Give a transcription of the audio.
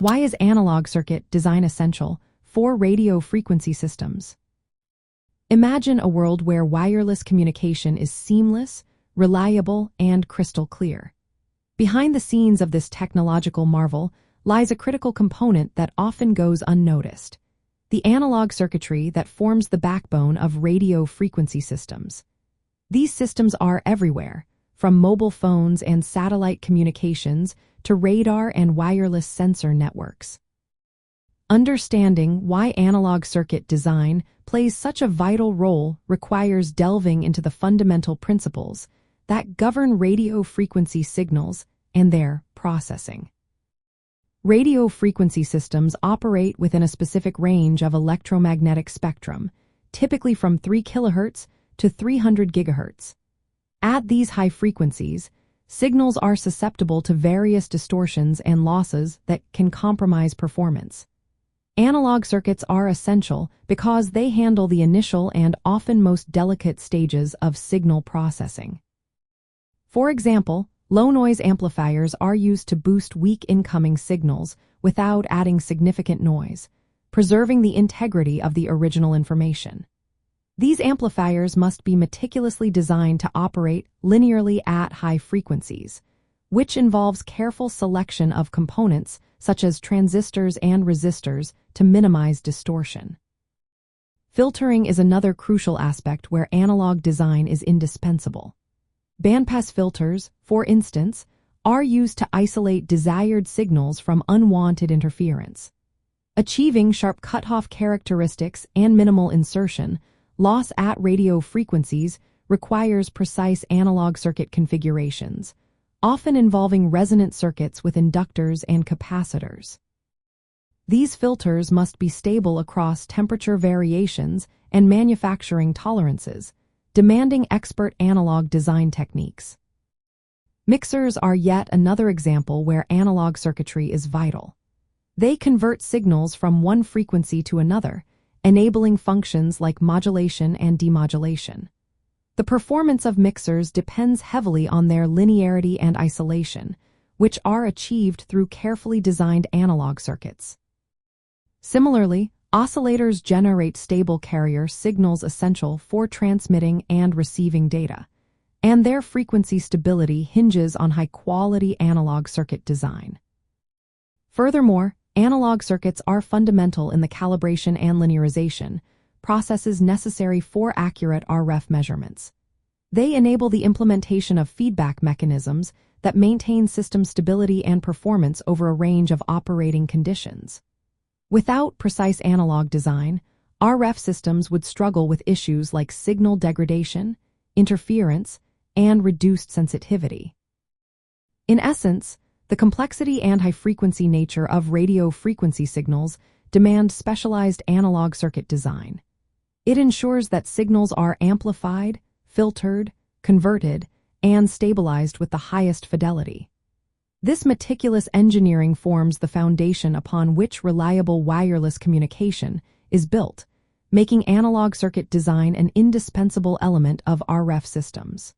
Why is analog circuit design essential for radio frequency systems? Imagine a world where wireless communication is seamless, reliable, and crystal clear. Behind the scenes of this technological marvel lies a critical component that often goes unnoticed: the analog circuitry that forms the backbone of radio frequency systems. These systems are everywhere, from mobile phones and satellite communications to radar and wireless sensor networks. Understanding why analog circuit design plays such a vital role requires delving into the fundamental principles that govern radio frequency signals and their processing. Radio frequency systems operate within a specific range of electromagnetic spectrum, typically from 3 kHz to 300 GHz. At these high frequencies, signals are susceptible to various distortions and losses that can compromise performance. Analog circuits are essential because they handle the initial and often most delicate stages of signal processing. For example, low-noise amplifiers are used to boost weak incoming signals without adding significant noise, preserving the integrity of the original information. These amplifiers must be meticulously designed to operate linearly at high frequencies, which involves careful selection of components such as transistors and resistors to minimize distortion. Filtering is another crucial aspect where analog design is indispensable. Bandpass filters, for instance, are used to isolate desired signals from unwanted interference. Achieving sharp cutoff characteristics and minimal insertion loss at radio frequencies requires precise analog circuit configurations, often involving resonant circuits with inductors and capacitors. These filters must be stable across temperature variations and manufacturing tolerances, demanding expert analog design techniques. Mixers are yet another example where analog circuitry is vital. They convert signals from one frequency to another, enabling functions like modulation and demodulation. The performance of mixers depends heavily on their linearity and isolation, which are achieved through carefully designed analog circuits. Similarly, oscillators generate stable carrier signals essential for transmitting and receiving data, and their frequency stability hinges on high-quality analog circuit design. Furthermore, analog circuits are fundamental in the calibration and linearization processes necessary for accurate RF measurements. They enable the implementation of feedback mechanisms that maintain system stability and performance over a range of operating conditions. Without precise analog design, RF systems would struggle with issues like signal degradation, interference, and reduced sensitivity. In essence, the complexity and high-frequency nature of radio frequency signals demand specialized analog circuit design. It ensures that signals are amplified, filtered, converted, and stabilized with the highest fidelity. This meticulous engineering forms the foundation upon which reliable wireless communication is built, making analog circuit design an indispensable element of RF systems.